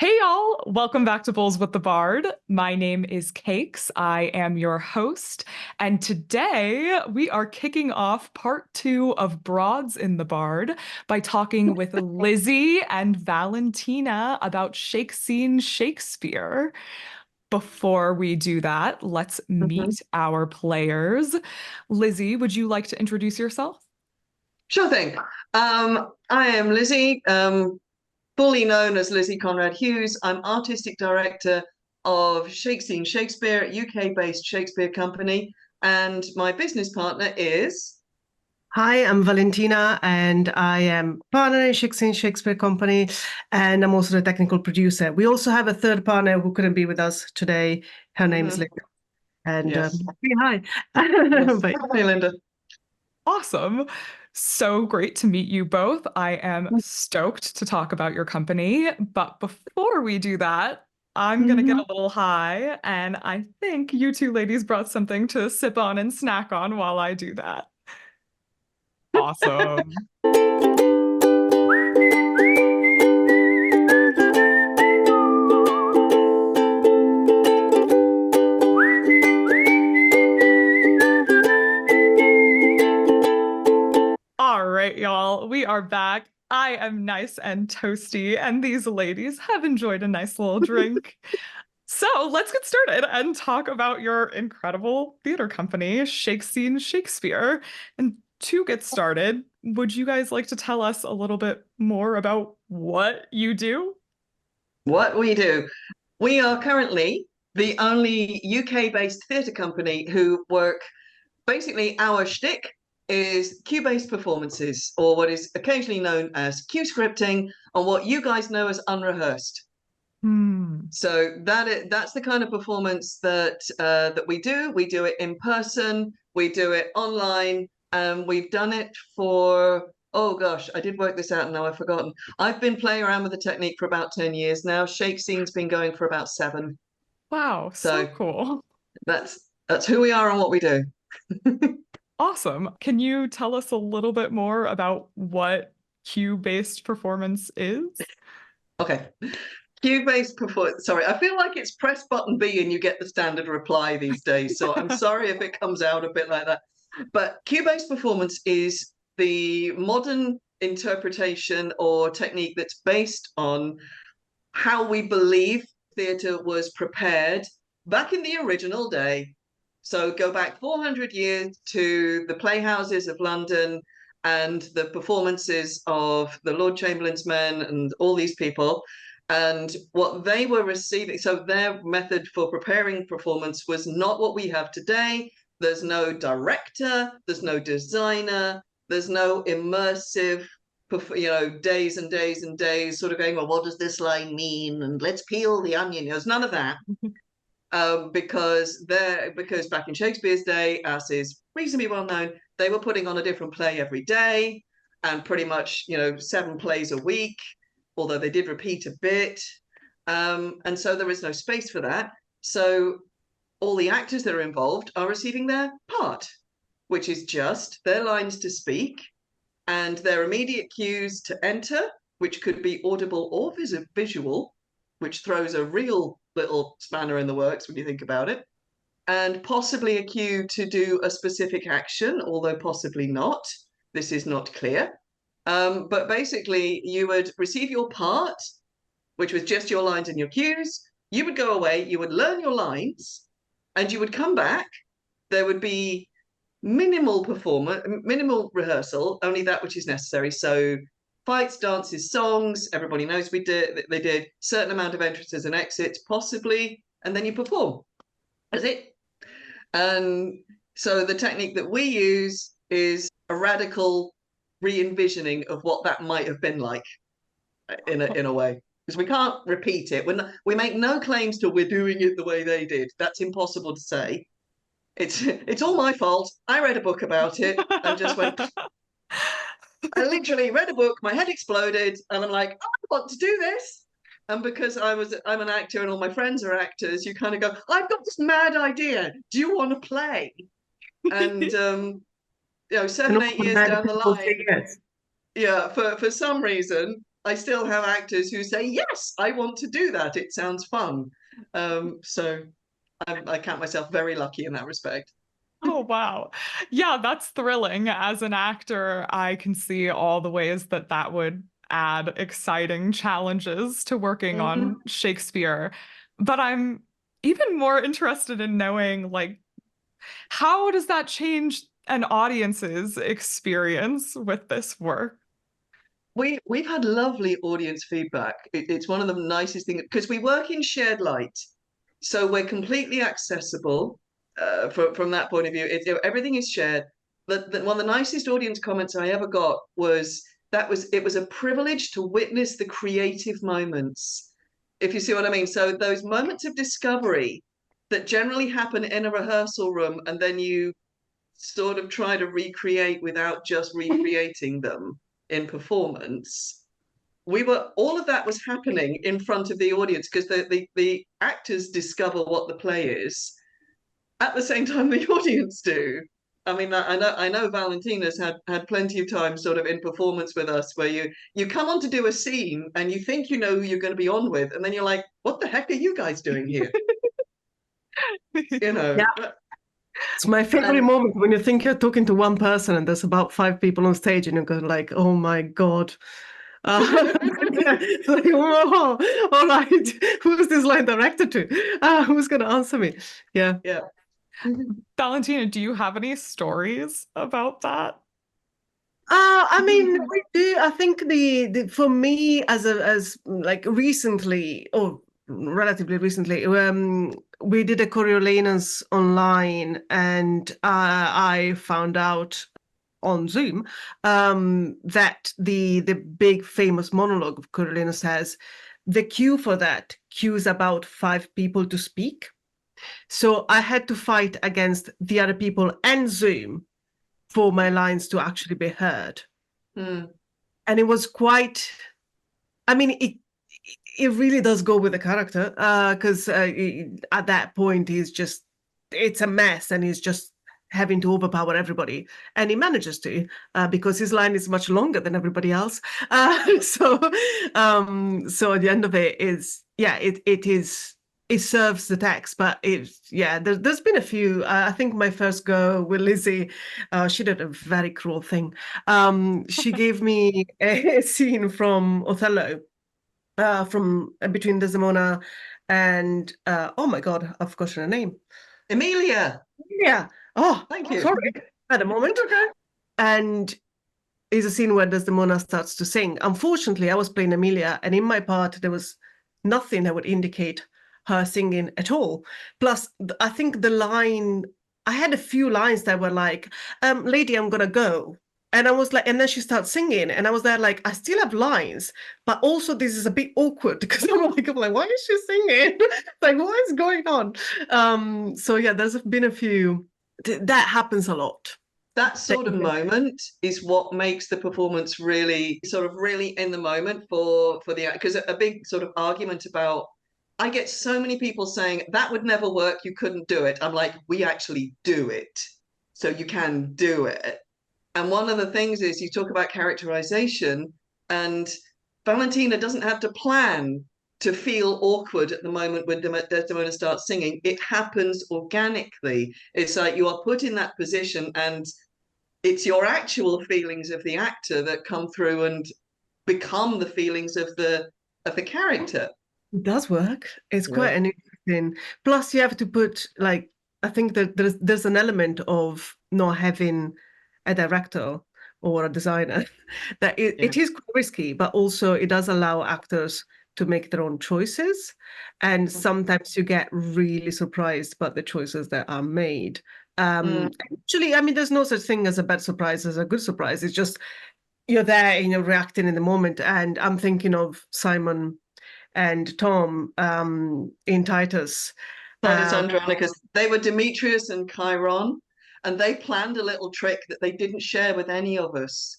Hey y'all, welcome back to Bowls with the Bard. My name is Cakes. I am your host, and today we are kicking off part two of Broads in the Bard by talking with Lizzie and Valentina about Shakespeare. Before we do that, let's Mhm. meet our players. Lizzie, would you like to introduce yourself? Sure thing. I am Lizzie, fully known as Lizzie Conrad Hughes. I'm artistic director of Shakespeare, UK-based Shakespeare company, and my business partner is. Hi, I'm Valentina, and I am partner in Shakespeare Company, and I'm also the technical producer. We also have a third partner who couldn't be with us today. Her name is Mhm. Linda, and Yes. hi. Yes. But Hey, Linda. Awesome. So great to meet you both. I am stoked to talk about your company. But before we do that, I'm going to get Mhm. a little high. And I think you two ladies brought something to sip on and snack on while I do that. Awesome. All right, y'all, we are back. I am nice and toasty, and these ladies have enjoyed a nice little drink. So let's get started and talk about your incredible theater company, Shakespeare. And to get started, would you guys like to tell us a little bit more about what you do? What we do. We are currently the only UK-based theatre company who work. Basically, our shtick is cue-based performances, or what is occasionally known as cue scripting, and what you guys know as unrehearsed. Hmm. So that's the kind of performance that we do. We do it in person, we do it online, and we've done it for, oh gosh, I did work this out and now I've forgotten. I've been playing around with the technique for about 10 years now. Shake Scene's been going for about 7. Wow, so So cool. that's who we are and what we do. Awesome. Can you tell us a little bit more about what cue-based performance is? Okay. Cue-based performance. Sorry, I feel like it's press button B and you get the standard reply these days. So I'm sorry if it comes out a bit like that. But cue-based performance is the modern interpretation or technique that's based on how we believe theatre was prepared back in the original day. So go back 400 years to the playhouses of London and the performances of the Lord Chamberlain's men and all these people and what they were receiving. So their method for preparing performance was not what we have today. There's no director, there's no designer, there's no immersive, days and days and days sort of going, well, what does this line mean? And let's peel the onion. There's none of that. Because back in Shakespeare's day, as is reasonably well known, they were putting on a different play every day and pretty much 7 plays a week, although they did repeat a bit. And so there is no space for that. So all the actors that are involved are receiving their part, which is just their lines to speak and their immediate cues to enter, which could be audible or visual, which throws a real little spanner in the works when you think about it, and possibly a cue to do a specific action, although possibly not. This is not clear. But basically, you would receive your part, which was just your lines and your cues. You would go away, you would learn your lines, and you would come back. There would be minimal rehearsal, only that which is necessary. So fights, dances, songs, everybody knows they did certain amount of entrances and exits, possibly, and then you perform. That's it. And so the technique that we use is a radical re-envisioning of what that might have been like in a way. Because we can't repeat it. We make no claims to we're doing it the way they did. That's impossible to say. It's all my fault. I read a book about it and just went. I literally read a book, my head exploded, and I'm like, I want to do this. And because I'm an actor and all my friends are actors, you kind of go, I've got this mad idea. Do you want to play? And and 7, all 8 the years bad down the people line, say yes. yeah, for some reason, I still have actors who say, yes, I want to do that. It sounds fun. So I count myself very lucky in that respect. Oh, wow. Yeah, that's thrilling. As an actor, I can see all the ways that that would add exciting challenges to working Mhm. on Shakespeare. But I'm even more interested in knowing, like, how does that change an audience's experience with this work? We've had lovely audience feedback. It's one of the nicest things because we work in shared light, so we're completely accessible from that point of view. Everything is shared. One of the nicest audience comments I ever got was it was a privilege to witness the creative moments, if you see what I mean. So those moments of discovery that generally happen in a rehearsal room, and then you sort of try to recreate without just recreating them in performance. All of that was happening in front of the audience because the actors discover what the play is at the same time the audience do. I mean, I know Valentina's had plenty of time sort of in performance with us where you come on to do a scene and you think you know who you're going to be on with, and then you're like, what the heck are you guys doing here? You know. Yeah. It's my favorite And moment when you think you're talking to one person and there's about 5 people on stage and you're going like, oh my God. It's like, whoa, all right. Who's this line directed to? Who's going to answer me? Yeah. yeah. Valentina, do you have any stories about that? I mean, we do. I think the for me as like recently or relatively recently, we did a Coriolanus online, and I found out on Zoom that the big famous monologue of Coriolanus has the queue for that queues about 5 people to speak. So I had to fight against the other people and Zoom for my lines to actually be heard. Mm. And it was quite, I mean, it really does go with the character because at that point it's a mess and he's just having to overpower everybody, and he manages to because his line is much longer than everybody else. So at the end of it is, yeah, it is. It serves the text, but there's been a few. I think my first go with Lizzie, she did a very cruel thing. She gave me a scene from Othello, from between Desdemona and oh my God, I've forgotten her name. Emilia, Yeah. Oh, thank you. sorry. At a moment. Okay. And is a scene where Desdemona starts to sing. Unfortunately, I was playing Emilia, and in my part there was nothing that would indicate her singing at all. Plus, I think the line, I had a few lines that were like, lady, I'm gonna go. And I was like, and then she starts singing, and I was there like, I still have lines, but also this is a bit awkward because I'm like, why is she singing? Like, what is going on? So yeah, there's been a few. That happens a lot. That sort of moment is what makes the performance really in the moment for the because a big sort of argument about, I get so many people saying that would never work, you couldn't do it. I'm like, we actually do it, so you can do it. And one of the things is you talk about characterization, and Valentina doesn't have to plan to feel awkward at the moment when Desdemona starts singing. It happens organically. It's like you are put in that position, and it's your actual feelings of the actor that come through and become the feelings of the character. It does work. It's Yeah. quite an interesting. Plus, you have to put like, I think that there's an element of not having a director or a designer that it is quite risky, but also it does allow actors to make their own choices, and sometimes you get really surprised by the choices that are made. Actually, I mean, there's no such thing as a bad surprise as a good surprise. It's just you're there and you're reacting in the moment. And I'm thinking of Simon and Tom in Titus. Titus Andronicus. They were Demetrius and Chiron, and they planned a little trick that they didn't share with any of us.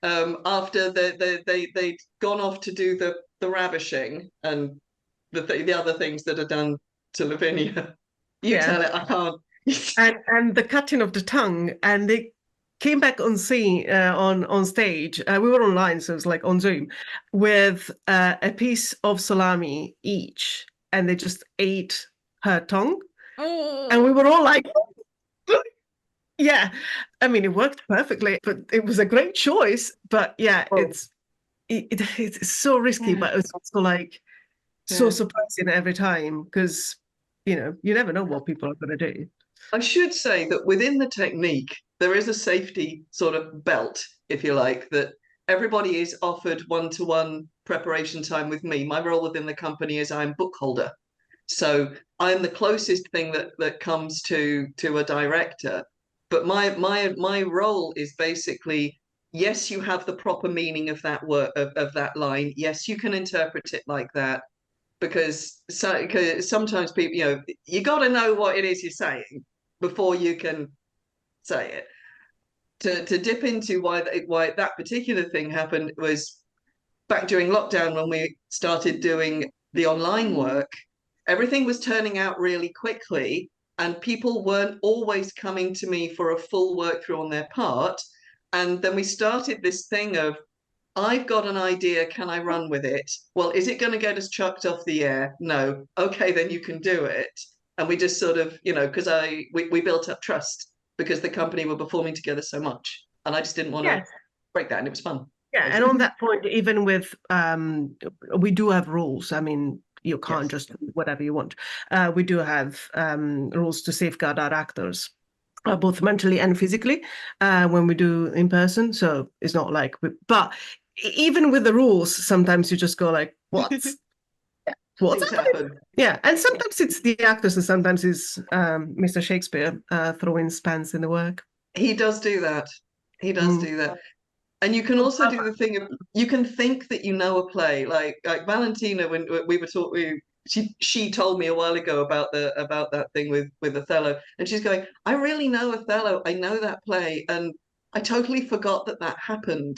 After they'd gone off to do the ravishing and the other things that are done to Lavinia. You tell it, I can't. And the cutting of the tongue, and came back on scene on stage. We were online, so it was like on Zoom, with a piece of salami each, and they just ate her tongue, and we were all like, "Yeah." I mean, it worked perfectly, but it was a great choice. But yeah, Oh, it's so risky, yeah, but it's also like so yeah. surprising every time because you never know what people are going to do. I should say that within the technique, there is a safety sort of belt, if you like, that everybody is offered one-to-one preparation time with me. My role within the company is I'm book holder. So I'm the closest thing that comes to a director. But my role is basically, yes, you have the proper meaning of that word of that line. Yes, you can interpret it like that because sometimes people, you got to know what it is you're saying before you can say it. To dip into why that particular thing happened was back during lockdown when we started doing the online work. Everything was turning out really quickly, and people weren't always coming to me for a full work through on their part. And then we started this thing of, I've got an idea. Can I run with it? Well, is it going to get us chucked off the air? No. Okay, then you can do it. And we just sort of, because we built up trust because the company were performing together so much, and I just didn't want to Yes. break that, and it was fun. Yeah, and on that point, even with we do have rules. I mean, you can't Yes. just do whatever you want. We do have rules to safeguard our actors, both mentally and physically, when we do in person. So it's not like, but even with the rules, sometimes you just go like, "What's what's Things happening?" happen. Yeah, and sometimes it's the actors, and sometimes it's Mr. Shakespeare throwing spans in the work. He does do that. He does Mm. do that. And you can also do the thing of, you can think that you know a play, like Valentina, when we were talking, she told me a while ago about that thing with Othello, and she's going, I really know Othello, I know that play, and I totally forgot that happened.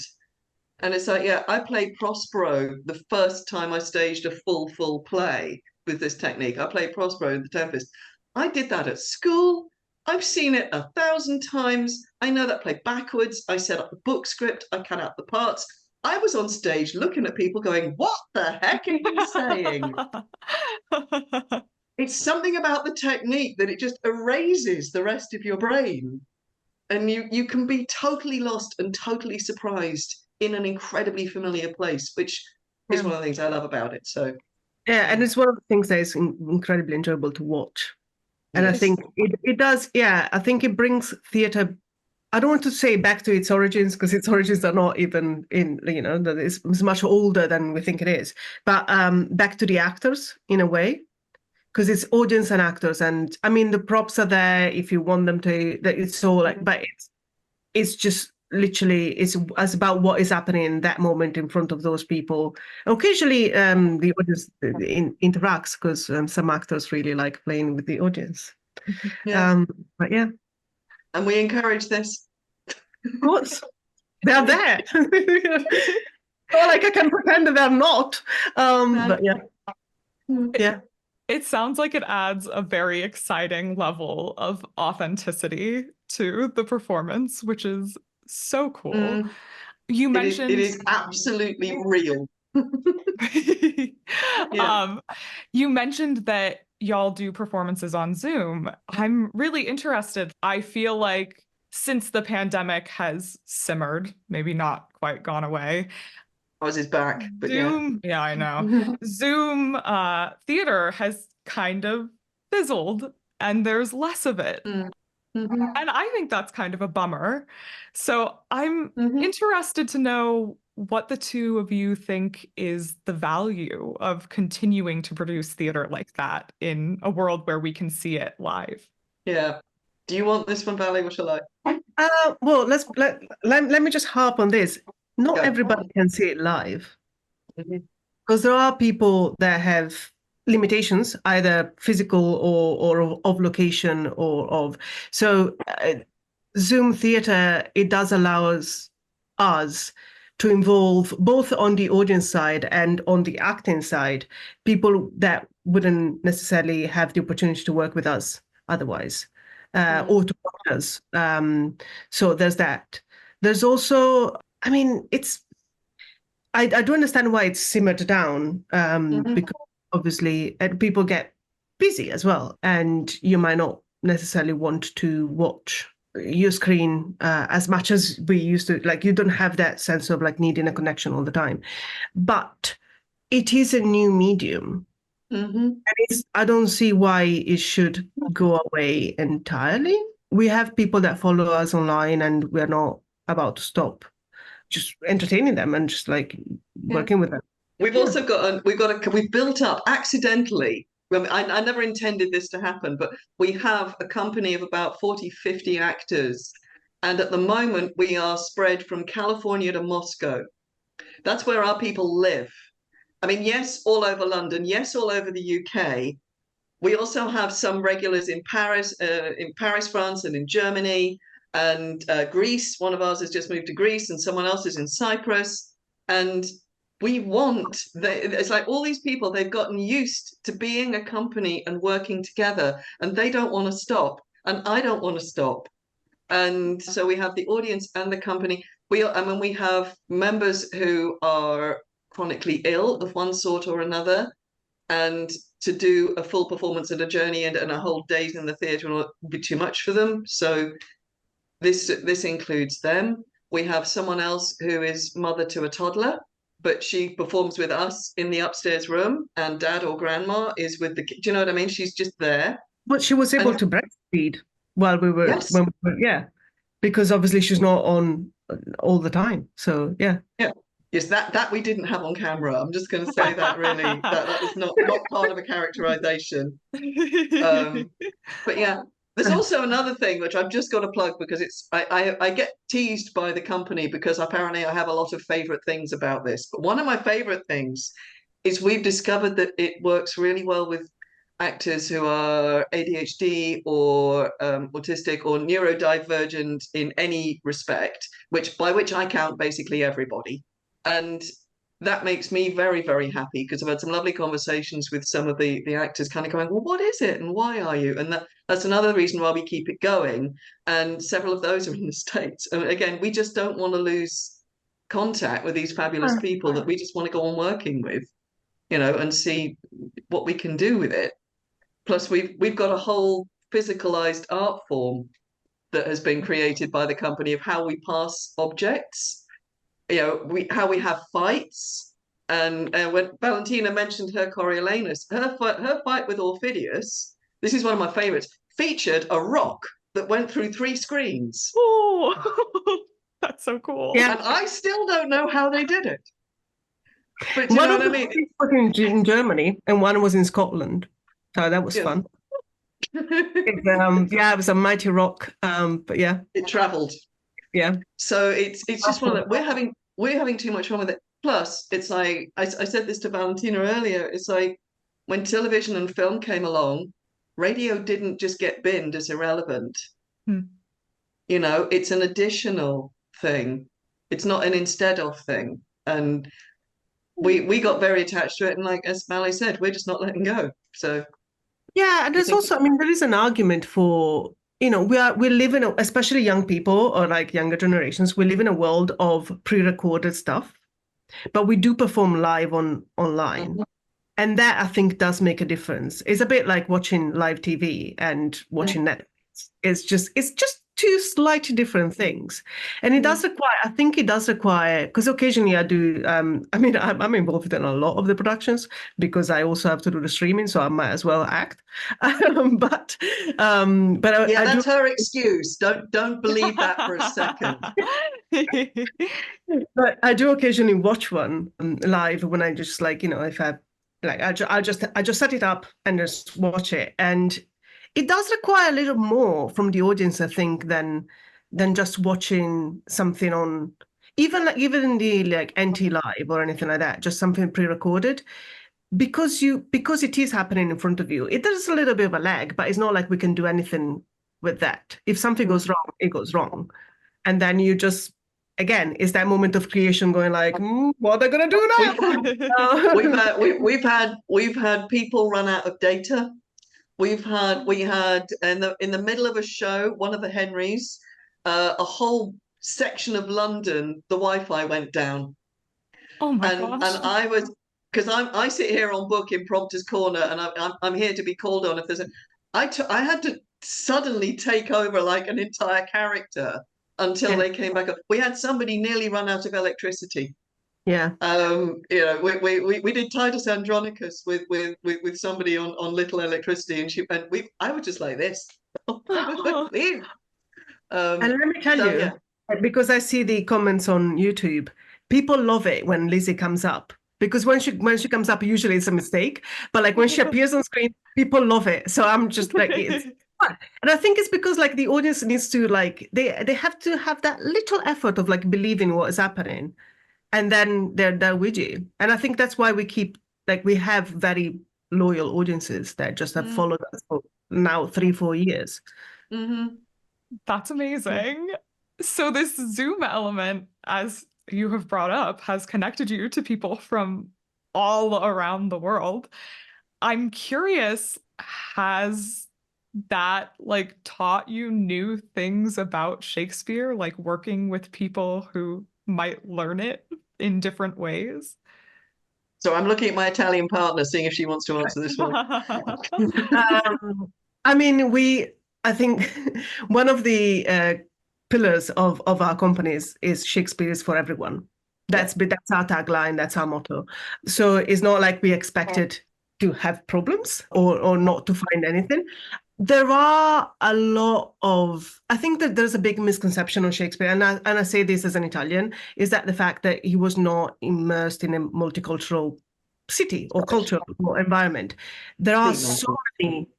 And it's like, yeah, I played Prospero the first time I staged a full play with this technique. I played Prospero in The Tempest. I did that at school. I've seen it 1,000 times. I know that play backwards. I set up the book script. I cut out the parts. I was on stage looking at people going, what the heck are you saying? It's something about the technique that it just erases the rest of your brain. And you can be totally lost and totally surprised in an incredibly familiar place, which is one of the things I love about it. So Yeah, and it's one of the things that is incredibly enjoyable to watch. And I yes, think it does, yeah, I think it brings theatre, I don't want to say back to its origins, because its origins are not even that it's much older than we think it is, but back to the actors in a way, because it's audience and actors. And I mean, the props are there if you want them to, that it's all like, but it's just literally it's about what is happening in that moment in front of those people. Occasionally the audience interacts, because some actors really like playing with the audience. yeah. But yeah, And we encourage this. of course, they're there. Or like I can pretend that they're not. But yeah. Yeah. It sounds like it adds a very exciting level of authenticity to the performance, which is so cool. Mm, You it mentioned is absolutely real. Yeah. you mentioned that y'all do performances on Zoom. I'm really interested. I feel like since the pandemic has simmered, maybe not quite gone away, Ours is back, but yeah. Zoom, yeah, I know. Zoom theater has kind of fizzled and there's less of it. Mm. Mhm. And I think that's kind of a bummer. So I'm Mhm. interested to know what the two of you think is the value of continuing to produce theater like that in a world where we can see it live. Yeah. Do you want this one, Valley? What shall I? Well, let me just harp on this. Not Go. everybody can see it live, Mhm. because there are people that have limitations, either physical or of location or of. So Zoom theater, it does allow us to involve both on the audience side and on the acting side people that wouldn't necessarily have the opportunity to work with us otherwise. or to partners. So there's that. There's also, I mean, I do understand why it's simmered down, because obviously people get busy as well, and you might not necessarily want to watch your screen as much as we used to. Like, you don't have that sense of like needing a connection all the time. But it is a new medium. And I don't see why it should go away entirely. We have people that follow us online, and we're not about to stop just entertaining them and just like working with them. We've also we've built up accidentally. I never intended this to happen, but we have a company of about 40, 50 actors. And at the moment, we are spread from California to Moscow. That's where our people live. I mean, yes, all over London, yes, all over the UK. We also have some regulars in Paris, France, and in Germany, and Greece. One of ours has just moved to Greece, and someone else is in Cyprus. And it's like all these people, they've gotten used to being a company and working together, and they don't want to stop, and I don't want to stop. And so we have the audience and the company. We have members who are chronically ill of one sort or another, and to do a full performance and a journey and a whole days in the theatre would be too much for them. So this includes them. We have someone else who is mother to a toddler, but she performs with us in the upstairs room, and dad or grandma is with the kid. Do you know what I mean? She's just there. But she was able to breastfeed while we were, yes. Because obviously she's not on all the time. So yeah. Yes, that we didn't have on camera. I'm just going to say that really that was not part of a characterization. But yeah, there's also another thing which I've just got to plug, because I get teased by the company because apparently I have a lot of favorite things about this. But one of my favorite things is we've discovered that it works really well with actors who are ADHD or autistic or neurodivergent in any respect, by which I count basically everybody. And that makes me very, very happy, because I've had some lovely conversations with some of the actors kind of going, well, what is it and why are you? And that's another reason why we keep it going. And several of those are in the States. And again, we just don't want to lose contact with these fabulous people that we just want to go on working with, and see what we can do with it. Plus, we've got a whole physicalized art form that has been created by the company of how we pass objects. How we have fights. And when Valentina mentioned her Coriolanus, her fight with Orphidius, this is one of my favorites, featured a rock that went through 3 screens. Oh, that's so cool. Yeah. And I still don't know how they did it. But you know what I mean? One was in Germany and one was in Scotland. So that was fun. It was a mighty rock. But yeah. It travelled. Yeah. So it's just one of the, we're having too much fun with it. Plus, it's like I said this to Valentina earlier. It's like when television and film came along, radio didn't just get binned as irrelevant. It's an additional thing. It's not an instead of thing. And we got very attached to it. And like as Mally said, we're just not letting go. So yeah, and there's also, there is an argument for. We live in especially young people or like younger generations, we live in a world of pre-recorded stuff, but we do perform live online. And that I think does make a difference. It's a bit like watching live TV and watching Netflix. It's just 2 slightly different things. And it does require, because occasionally I do, I'm involved in a lot of the productions because I also have to do the streaming, so I might as well act. But that's her excuse. Don't believe that for a second. But I do occasionally watch one live when I just if I just set it up and just watch it, and it does require a little more from the audience, I think, than just watching something on even in the NT Live or anything like that, just something pre-recorded, because it is happening in front of you. It does a little bit of a lag, but it's not like we can do anything with that. If something goes wrong, it goes wrong, and then you just. Again, is that moment of creation going like, what are they going to do now? We've had people run out of data. we had in the middle of a show, one of the Henrys, a whole section of London, the Wi-Fi went down, Oh my and gosh. I was, because I sit here on Book in Prompter's Corner, and I'm here to be called on if there's a. I had to suddenly take over like an entire character until they came back up. We had somebody nearly run out of electricity. Yeah. You know, we did Titus Andronicus with somebody on little electricity, and I was just like this. Leave. And let me tell you, Yeah. because I see the comments on YouTube, people love it when Lizzie comes up. Because when she comes up, usually it's a mistake. But like when she appears on screen, people love it. So I'm just like, it's fun. And I think it's because like the audience needs to like they have to have that little effort of like believing what is happening, and then they're with you. And I think that's why we have very loyal audiences that just have followed us for now 3-4 years. Mm-hmm. That's amazing. So this Zoom element, as you have brought up, has connected you to people from all around the world. I'm curious, has that like taught you new things about Shakespeare, like working with people who might learn it in different ways? So I'm looking at my Italian partner, seeing if she wants to answer this one. I mean, I think one of the pillars of our companies is Shakespeare is for everyone. That's our tagline, that's our motto. So it's not like we expected to have problems or not to find anything. There are a lot of, I think that there's a big misconception on Shakespeare, and I say this as an Italian, is that the fact that he was not immersed in a multicultural city or culture or environment. There are so many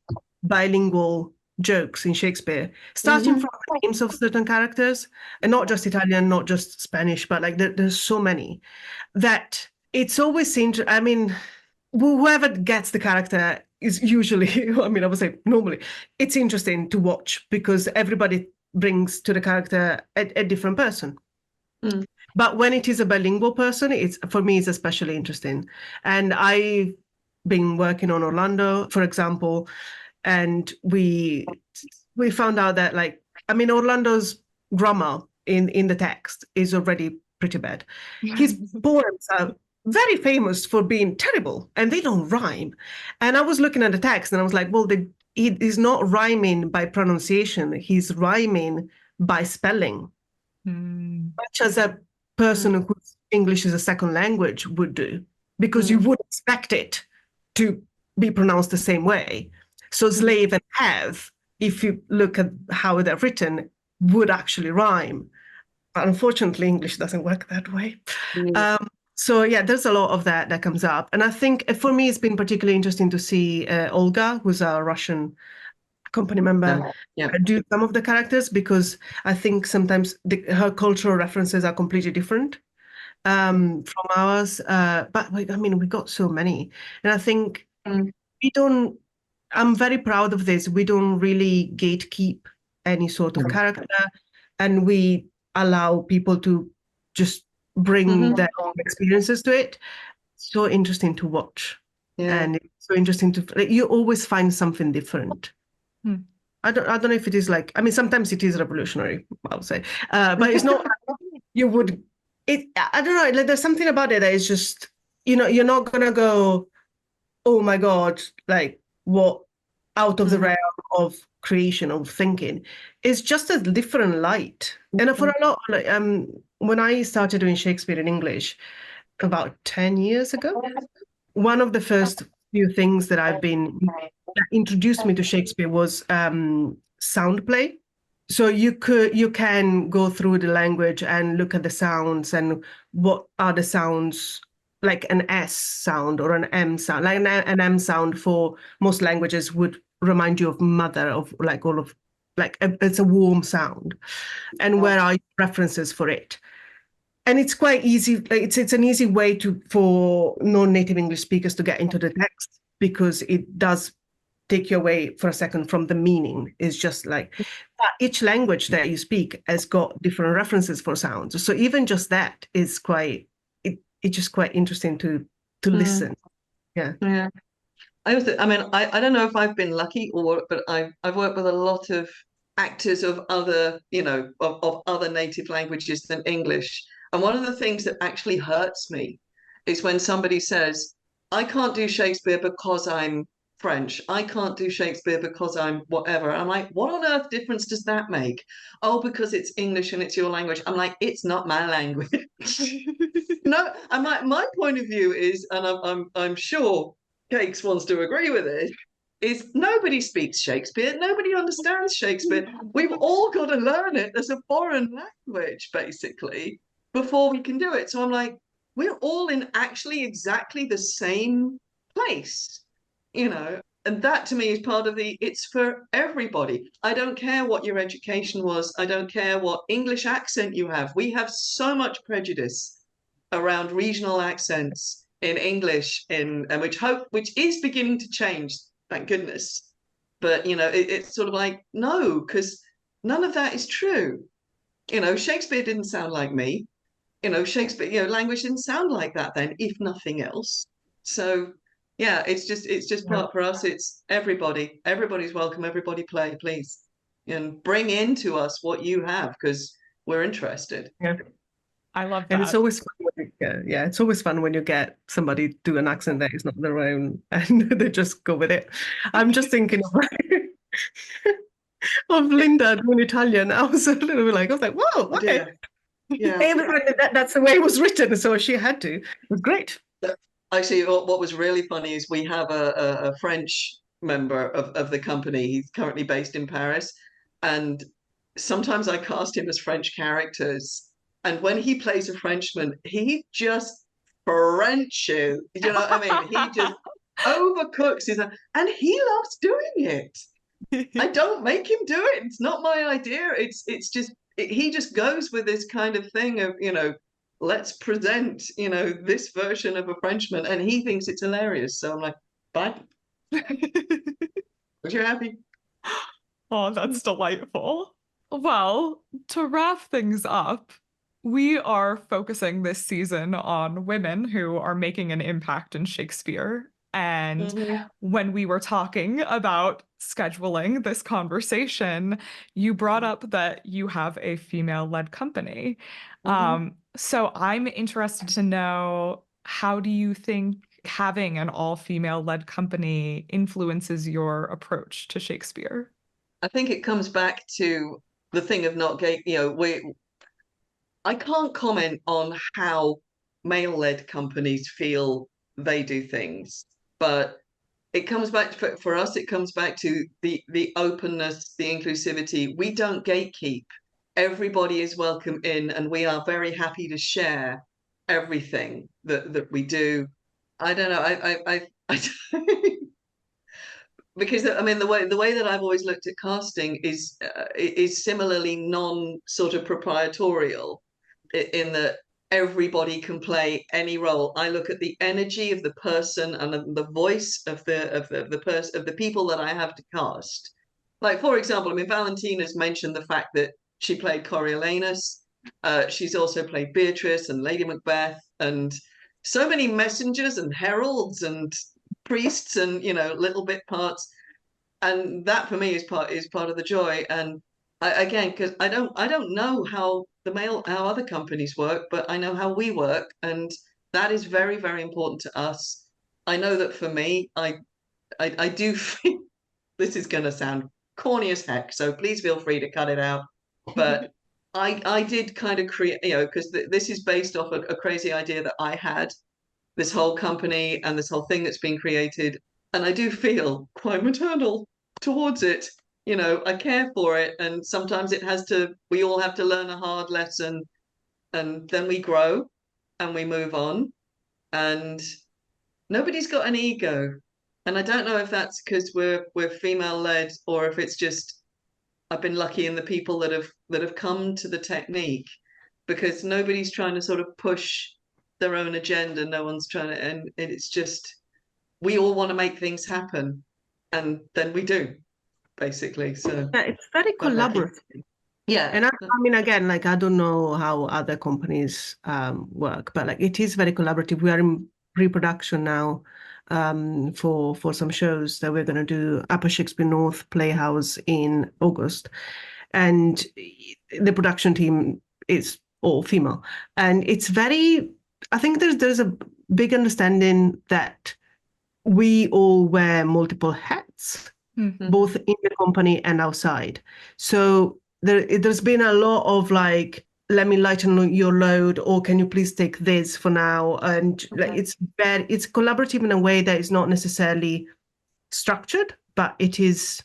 bilingual jokes in Shakespeare, starting from the names of certain characters, and not just Italian, not just Spanish, but like there's so many that it's always interesting. I mean, whoever gets the character is usually, I mean, I would say normally, it's interesting to watch because everybody brings to the character a different person. But when it is a bilingual person, for me, it's especially interesting. And I've been working on Orlando, for example, and we found out that, like, I mean, Orlando's grammar in the text is already pretty bad. His poems are very famous for being terrible, and they don't rhyme. And I was looking at the text, and I was like, well, he is not rhyming by pronunciation. He's rhyming by spelling, much as a person whose English is a second language would do, because you would expect it to be pronounced the same way. So slave and have, if you look at how they're written, would actually rhyme. But unfortunately, English doesn't work that way. So yeah, there's a lot of that comes up. And I think for me, it's been particularly interesting to see Olga, who's a Russian company member, do some of the characters, because I think sometimes her cultural references are completely different from ours. But I mean, we got so many. And I think I'm very proud of this. We don't really gatekeep any sort of character, and we allow people to just bring their own experiences to it. So interesting to watch. And it's so interesting you always find something different. I don't know if it is like, I mean, sometimes it is revolutionary, I would say, but it's not. You would I don't know, like there's something about it that is just, you're not gonna go, oh my God, like what, out of the realm of creation, of thinking. It's just a different light. And for a lot, like, when I started doing Shakespeare in English about 10 years ago, one of the first few things that introduced me to Shakespeare was sound play. So you can go through the language and look at the sounds and what are the sounds, like an S sound or an M sound. Like an M sound for most languages would remind you of mother, of like all of, like it's a warm sound. And where are references for it? And it's quite easy. It's an easy way for non-native English speakers to get into the text, because it does take you away for a second from the meaning. It's just like each language that you speak has got different references for sounds. So even just that is quite, it's just quite interesting to listen. Yeah. I mean, I don't know if I've been lucky but I've worked with a lot of actors of other, of other native languages than English. And one of the things that actually hurts me is when somebody says, I can't do Shakespeare because I'm French. I can't do Shakespeare because I'm whatever. I'm like, what on earth difference does that make? Oh, because it's English and it's your language. I'm like, it's not my language. No, I'm like, my point of view is, and I'm sure Cakes wants to agree with it, is nobody speaks Shakespeare. Nobody understands Shakespeare. We've all got to learn it as a foreign language, basically, before we can do it. So I'm like, we're all in actually exactly the same place, and that to me is part of it's for everybody. I don't care what your education was. I don't care what English accent you have. We have so much prejudice around regional accents in English, and which is beginning to change, thank goodness. But it's sort of like, no, because none of that is true. Shakespeare didn't sound like me. Shakespeare, language didn't sound like that then, if nothing else. So yeah, it's just part for us. It's everybody. Everybody's welcome. Everybody play, please, and bring into us what you have because we're interested. Yeah. I love And that. it's always fun it's always fun when you get somebody do an accent that is not their own and they just go with it. I'm just thinking of Linda doing Italian. I was a little bit like, whoa, okay. Yeah. That's the way it was written, so she had to. It was great. Actually, what was really funny is we have a French member of the company. He's currently based in Paris, and sometimes I cast him as French characters. And when he plays a Frenchman, he just Frenches. You know what I mean? He just overcooks and he loves doing it. I don't make him do it. It's not my idea. It's just he just goes with this kind of thing of, let's present, this version of a Frenchman, and he thinks it's hilarious. So I'm like, fine. But you're happy. Oh, that's delightful. Well, to wrap things up, we are focusing this season on women who are making an impact in Shakespeare. And when we were talking about scheduling this conversation, you brought up that you have a female-led company. So I'm interested to know, how do you think having an all-female-led company influences your approach to Shakespeare? I think it comes back to the thing of not gay. I can't comment on how male-led companies feel they do things, but it comes back for us. It comes back to the openness, the inclusivity. We don't gatekeep. Everybody is welcome in, and we are very happy to share everything that we do. I don't know. I because I mean the way that I've always looked at casting is similarly non sort of proprietorial in that everybody can play any role. I look at the energy of the person and the voice of the people that I have to cast. Like, for example, I mean, Valentina's mentioned the fact that she played Coriolanus. She's also played Beatrice and Lady Macbeth and so many messengers and heralds and priests and little bit parts, and that for me is part of the joy. And again, because I don't know how other companies work, but I know how we work, and that is very, very important to us. I know that for me, I do think this is going to sound corny as heck, so please feel free to cut it out, but I did kind of create, because this is based off a crazy idea that I had, this whole company and this whole thing that's been created. And I do feel quite maternal towards it. I care for it. And sometimes we all have to learn a hard lesson, and then we grow and we move on. And nobody's got an ego. And I don't know if that's because we're female led, or if it's just I've been lucky in the people that have come to the technique, because nobody's trying to sort of push their own agenda. No one's trying to, and it's just we all want to make things happen, and then we do, basically. So yeah, it's very collaborative. Yeah, and I mean, again, like I don't know how other companies work, but like it is very collaborative. We are in pre-production now for some shows that we're going to do Upper Shakespeare North Playhouse in August, and the production team is all female, and it's very. I think there's a big understanding that we all wear multiple hats, both in the company and outside. So there's been a lot of like, let me lighten your load, or can you please take this for now? And it's collaborative in a way that is not necessarily structured, but it's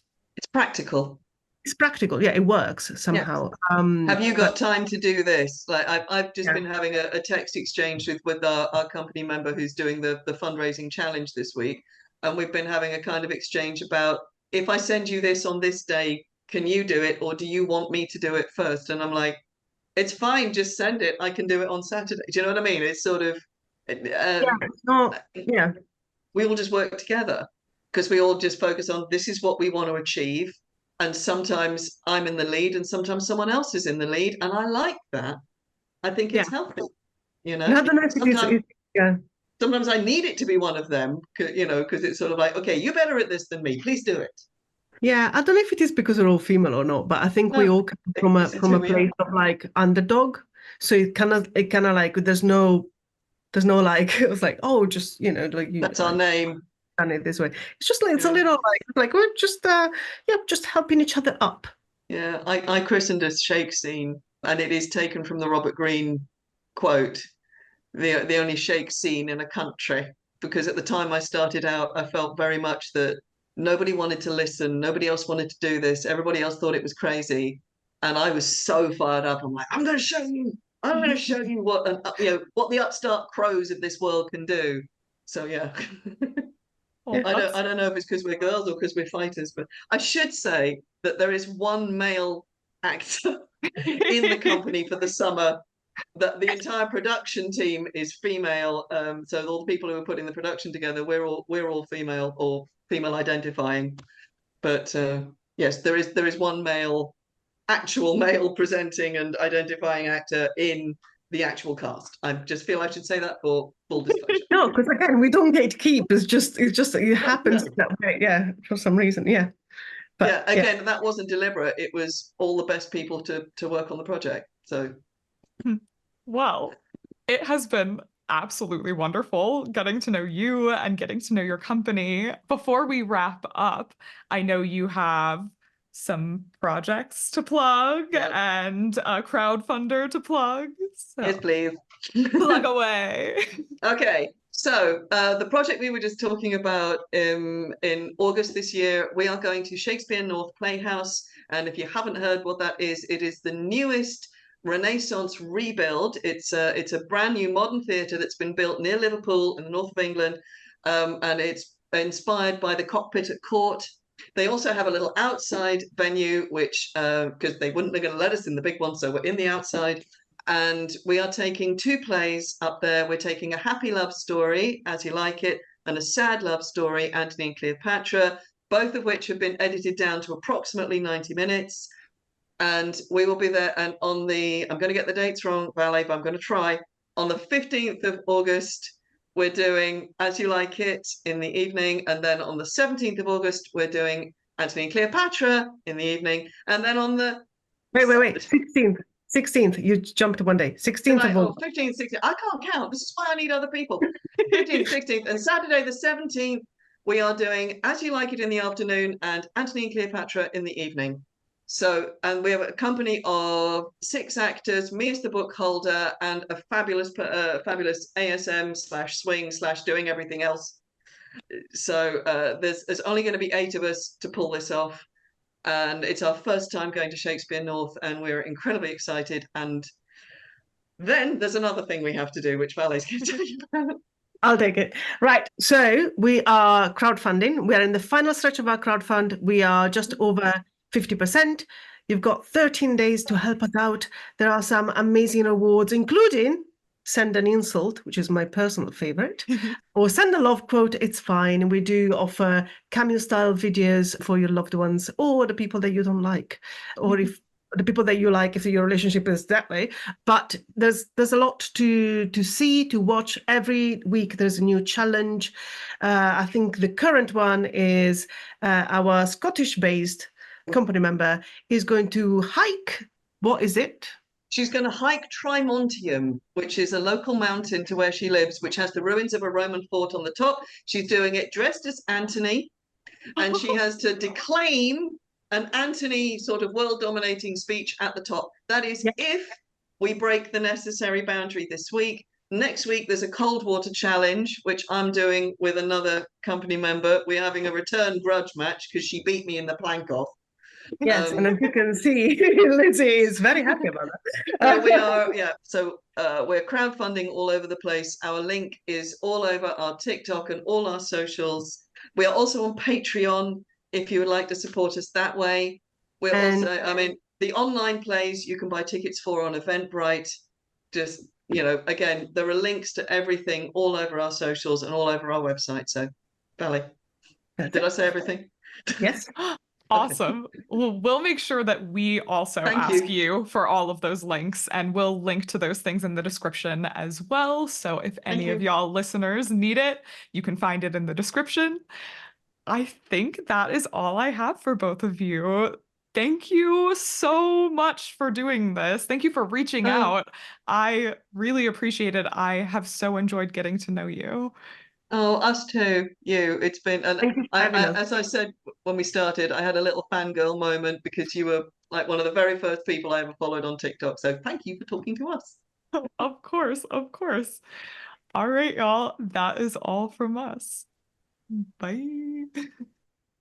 practical. It's practical. Yeah, it works somehow. Yeah. Have you got time to do this? Like I've just been having a text exchange with our company member who's doing the fundraising challenge this week. And we've been having a kind of exchange about, if I send you this on this day, can you do it? Or do you want me to do it first? And I'm like, it's fine, just send it. I can do it on Saturday. Do you know what I mean? It's sort of, we all just work together because we all just focus on, this is what we want to achieve. And sometimes I'm in the lead and sometimes someone else is in the lead. And I like that. I think it's healthy, you know. Sometimes I need it to be one of them, you know, because it's sort of like, okay, you're better at this than me. Please do it. Yeah, I don't know if it is because we're all female or not, but I think we all come from a place of like underdog. So it kind of like there's no like it was like, oh, just, you know, like that's our name. Done it this way. It's just like it's a little like we're just just helping each other up. Yeah, I christened a shake scene, and it is taken from the Robert Greene quote, the only shake scene in a country, because at the time I started out, I felt very much that nobody wanted to listen, nobody else wanted to do this, everybody else thought it was crazy, and I was so fired up. I'm like, I'm going to show you what what the upstart crows of this world can do. So yeah. Well, I don't know if it's because we're girls or because we're fighters, but I should say that there is one male actor in the company for the summer. That the entire production team is female. So all the people who are putting the production together, we're all female or female identifying. But yes, there is one actual male presenting and identifying actor in the actual cast. I just feel I should say that for full disclosure. No, because again, we don't gatekeep. It happens that way, for some reason, But again, that wasn't deliberate. It was all the best people to work on the project. So, well, it has been absolutely wonderful getting to know you and getting to know your company. Before we wrap up, I know you have some projects to plug and a crowdfunder to plug. So yes, please. Plug away. Okay, so the project we were just talking about in August this year, we are going to Shakespeare North Playhouse. And if you haven't heard what that is, it is the newest Renaissance rebuild. It's a brand new modern theatre that's been built near Liverpool in the north of England. And it's inspired by the cockpit at court. They also have a little outside venue, which, because they're going to let us in the big one, so we're in the outside. And we are taking 2 plays up there. We're taking a happy love story, As You Like It, and a sad love story, Antony and Cleopatra, both of which have been edited down to approximately 90 minutes. And we will be there. And I'm going to get the dates wrong, Valet, but I'm going to try. On the 15th of August, we're doing As You Like It in the evening. And then on the 17th of August, we're doing Antony and Cleopatra in the evening. And then on the... Wait. 16th. You jumped one day. 16th of August. 15th, 16th. I can't count. This is why I need other people. 15th, 16th. And Saturday the 17th, we are doing As You Like It in the afternoon and Antony and Cleopatra in the evening. So, and we have a company of 6 actors, me as the book holder, and a fabulous ASM/swing/ doing everything else. So there's only going to be 8 of us to pull this off. And it's our first time going to Shakespeare North, and we're incredibly excited. And then there's another thing we have to do, which Valet's going to tell you about. I'll take it. Right. So we are crowdfunding. We are in the final stretch of our crowdfund. We are just over 50%. You've got 13 days to help us out. There are some amazing rewards, including send an insult, which is my personal favorite, or send a love quote. It's fine. We do offer cameo style videos for your loved ones or the people that you don't like. Or if the people that you like if your relationship is that way. But there's a lot to see, to watch. Every week there's a new challenge. I think the current one is our Scottish-based company member is going to hike. What is it? She's going to hike Trimontium, which is a local mountain to where she lives, which has the ruins of a Roman fort on the top. She's doing it dressed as Antony, and she has to declaim an Antony sort of world-dominating speech at the top. That is, if we break the necessary boundary this week. Next week, there's a cold water challenge, which I'm doing with another company member. We're having a return grudge match because she beat me in the plank off. Yes, and as you can see, Lizzie is very happy about that. We are, yeah. So we're crowdfunding all over the place. Our link is all over our TikTok and all our socials. We are also on Patreon if you would like to support us that way. We're also, I mean, the online plays you can buy tickets for on Eventbrite. Just, you know, again, there are links to everything all over our socials and all over our website. So, Valley, did I say everything? Yes. Awesome. Well, we'll make sure that we also ask you for all of those links, and we'll link to those things in the description as well. So if any of y'all listeners need it, you can find it in the description. I think that is all I have for both of you. Thank you so much for doing this. Thank you for reaching out. I really appreciate it. I have so enjoyed getting to know you. Oh, us too. It's been, and as I said when we started, I had a little fangirl moment because you were like one of the very first people I ever followed on TikTok. So thank you for talking to us. Of course, of course. All right, y'all. That is all from us. Bye.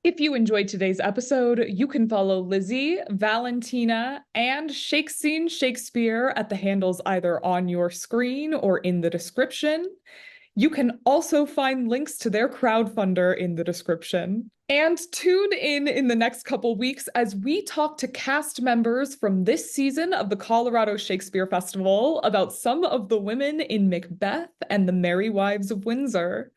If you enjoyed today's episode, you can follow Lizzie, Valentina, and Shakespeare at the handles either on your screen or in the description. You can also find links to their crowdfunder in the description. And tune in the next couple weeks as we talk to cast members from this season of the Colorado Shakespeare Festival about some of the women in Macbeth and the Merry Wives of Windsor.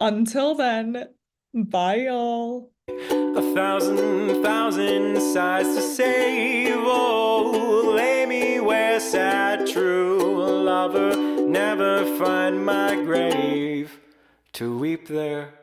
Until then, bye y'all. 1,000 sighs to save. Oh, lay me where sad true lover never find my grave to weep there.